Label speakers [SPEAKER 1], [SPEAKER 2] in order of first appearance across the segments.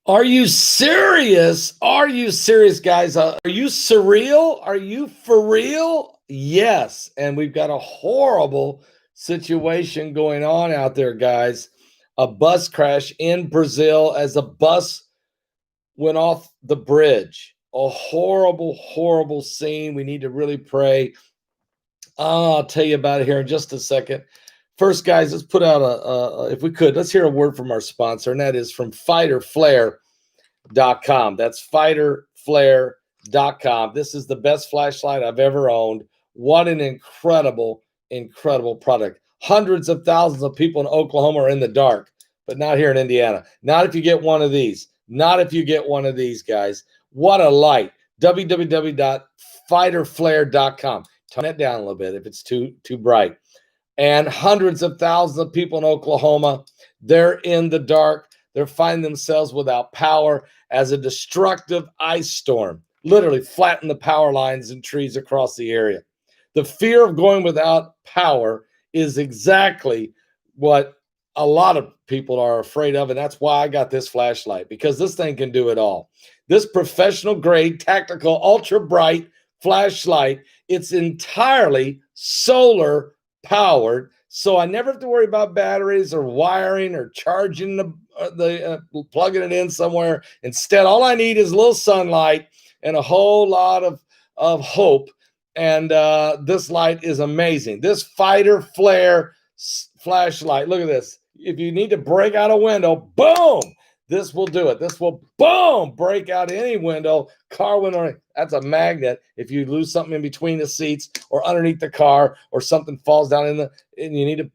[SPEAKER 1] Are you serious? Are you serious, guys? Are you surreal? Are you for real? Yes. And we've got a horrible situation going on out there, guys. A bus crash in Brazil as a bus went off the bridge. A horrible, horrible scene. We need to really pray. I'll tell you about it here in just a second. First, guys, let's put out if we could, let's hear a word from our sponsor, and that is from fighterflare.com. That's fighterflare.com. This is the best flashlight I've ever owned. What an incredible, incredible product. Hundreds of thousands of people in Oklahoma are in the dark, but not here in Indiana. Not if you get one of these. Not if you get one of these, guys. What a light. www.fighterflare.com. Turn it down a little bit if it's too bright. And hundreds of thousands of people in Oklahoma, they're in the dark. They're finding themselves without power as a destructive ice storm literally flattened the power lines and trees across the area. The fear of going without power is exactly what a lot of people are afraid of, and that's why I got this flashlight, because this thing can do it all. This professional grade, tactical, ultra bright flashlight, it's entirely solar powered, so I never have to worry about batteries or wiring or charging plugging it in somewhere. Instead, all I need is a little sunlight and a whole lot of hope. And this light is amazing. This Fighter Flare flashlight. Look at this. If you need to break out a window, boom, this will do it. This will, boom, break out any window, car window. That's a magnet. If you lose something in between the seats or underneath the car, or something falls down and you need to,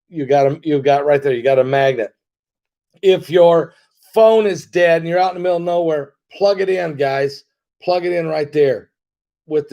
[SPEAKER 1] you've got right there, you got a magnet. If your phone is dead and you're out in the middle of nowhere, plug it in, guys. Plug it in right there with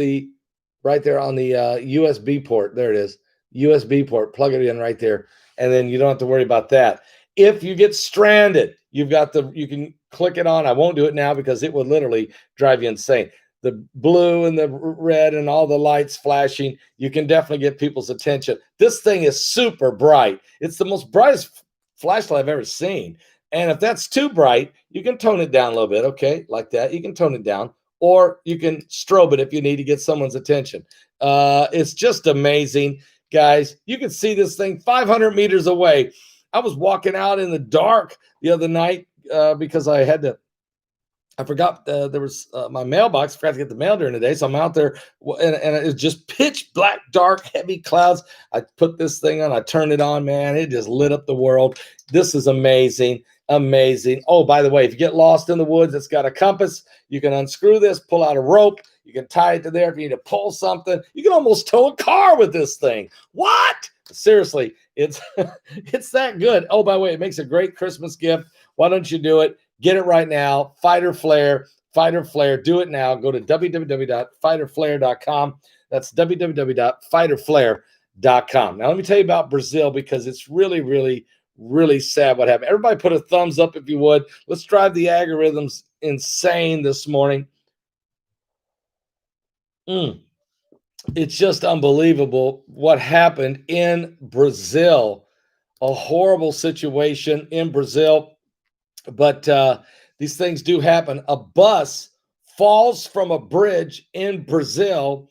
[SPEAKER 1] right there on the USB port. There it is. USB port. Plug it in right there. And then you don't have to worry about that. If you get stranded, you can click it on. I won't do it now because it would literally drive you insane. The blue and the red and all the lights flashing, you can definitely get people's attention. This thing is super bright. It's the most brightest flashlight I've ever seen. And if that's too bright, you can tone it down a little bit. Okay, like that. You can tone it down, or you can strobe it if you need to get someone's attention. It's just amazing, guys. You can see this thing 500 meters away. I was walking out in the dark the other night because I forgot there was my mailbox. Forgot to get the mail during the day, so I'm out there, and it's just pitch black, dark, heavy clouds. I put this thing on. I turned it on, man. It just lit up the world. This is amazing, amazing. Oh, by the way, if you get lost in the woods, it's got a compass. You can unscrew this, pull out a rope. You can tie it to there if you need to pull something. You can almost tow a car with this thing. What? Seriously, it's it's that good. Oh, by the way, it makes a great Christmas gift. Why don't you do it? Get it right now. Fighter Flare. Do it now. Go to www.fighterflare.com. That's www.fighterflare.com. Now, let me tell you about Brazil, because it's really, really, really sad what happened. Everybody put a thumbs up if you would. Let's drive the algorithms insane this morning. It's just unbelievable what happened in Brazil. A horrible situation in Brazil. But these things do happen. A bus falls from a bridge in Brazil,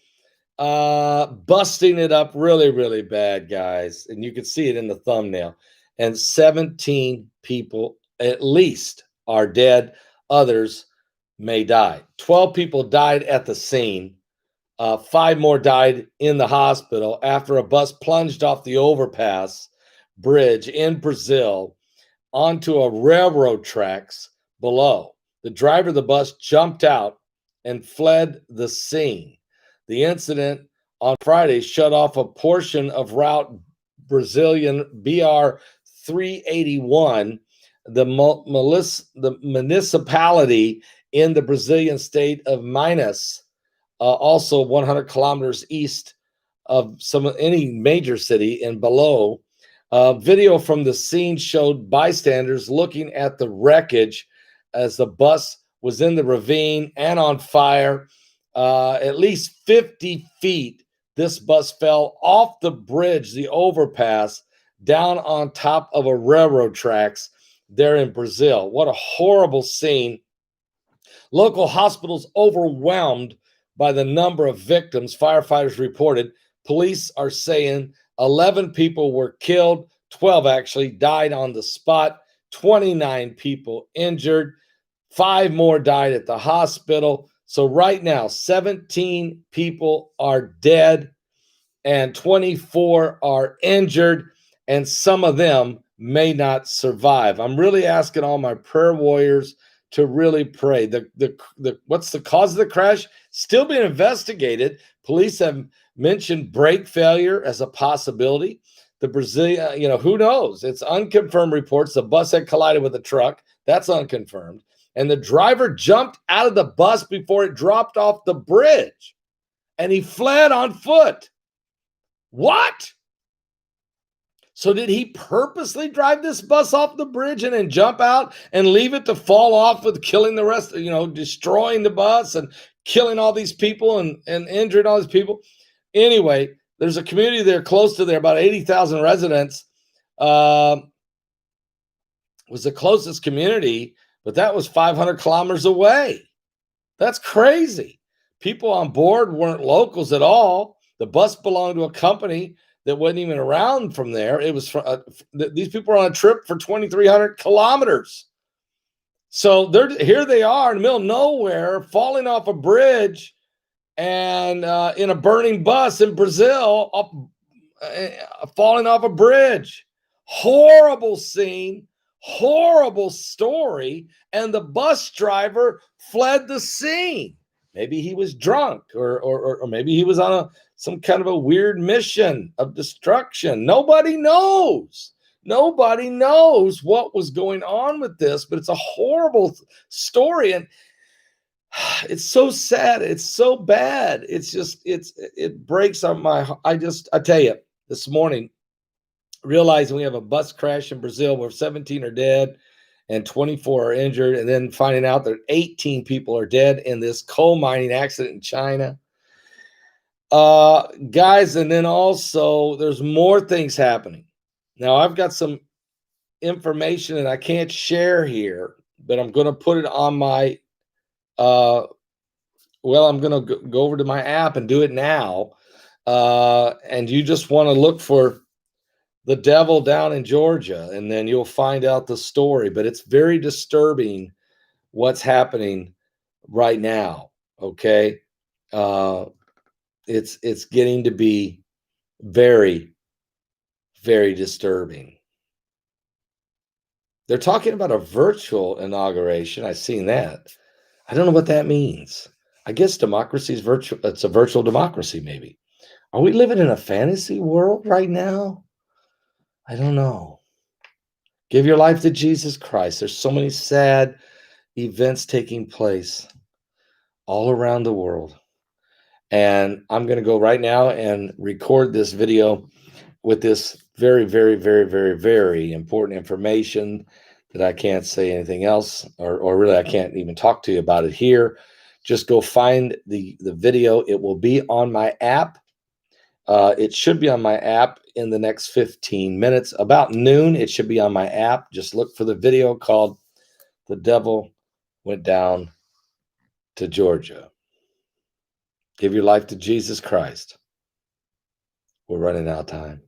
[SPEAKER 1] busting it up really, really bad, guys. And you can see it in the thumbnail. And 17 people at least are dead. Others may die. 12 people died at the scene. 5 more died in the hospital after a bus plunged off the overpass bridge in Brazil onto a railroad tracks below. The driver of the bus jumped out and fled the scene. The incident on Friday shut off a portion of route Brazilian BR 381, the municipality in the Brazilian state of Minas, also 100 kilometers east of any major city and below. Video from the scene showed bystanders looking at the wreckage as the bus was in the ravine and on fire. At least 50 feet, this bus fell off the bridge, the overpass, down on top of a railroad tracks. there in Brazil. What a horrible scene. Local hospitals overwhelmed by the number of victims, firefighters reported. Police are saying 11 people were killed, 12 actually died on the spot, 29 people injured, 5 more died at the hospital. So right now, 17 people are dead and 24 are injured, and some of them may not survive. I'm really asking all my prayer warriors to really pray. What's the cause of the crash? Still being investigated. Police have mentioned brake failure as a possibility. The Brazilian, who knows? It's unconfirmed reports. The bus had collided with a truck. That's unconfirmed. And the driver jumped out of the bus before it dropped off the bridge. And he fled on foot. What? So did he purposely drive this bus off the bridge and then jump out and leave it to fall off with killing the rest, destroying the bus and killing all these people and injuring all these people? Anyway, there's a community there close to there, about 80,000 residents. Was the closest community, but that was 500 kilometers away. That's crazy. People on board weren't locals at all. The bus belonged to a company that wasn't even around from there. It was these people were on a trip for 2,300 kilometers. So here they are in the middle of nowhere, falling off a bridge and in a burning bus in Brazil, falling off a bridge. Horrible scene, horrible story. And the bus driver fled the scene. Maybe he was drunk or maybe he was on some kind of a weird mission of destruction. Nobody knows. Nobody knows what was going on with this, but it's a horrible story. And it's so sad. It's so bad. It breaks on my heart. I tell you, this morning, realizing we have a bus crash in Brazil where 17 are dead and 24 are injured, and then finding out that 18 people are dead in this coal mining accident in China. Guys, and then also there's more things happening. Now, I've got some information that I can't share here, but I'm going to put it on my, I'm going to go over to my app and do it now. And you just want to look for the devil down in Georgia, and then you'll find out the story. But it's very disturbing what's happening right now. Okay. It's getting to be very, very disturbing. They're talking about a virtual inauguration. I've seen that. I don't know what that means. I guess democracy is virtual. It's a virtual democracy, maybe. Are we living in a fantasy world right now? I don't know. Give your life to Jesus Christ. There's so many sad events taking place all around the world. And I'm going to go right now and record this video with this very, very, very, very, very important information that I can't say anything else, or really I can't even talk to you about it here. Just go find the video. It will be on my app. It should be on my app in the next 15 minutes. About noon, it should be on my app. Just look for the video called "The Devil Went Down to Georgia." Give your life to Jesus Christ. We're running out of time.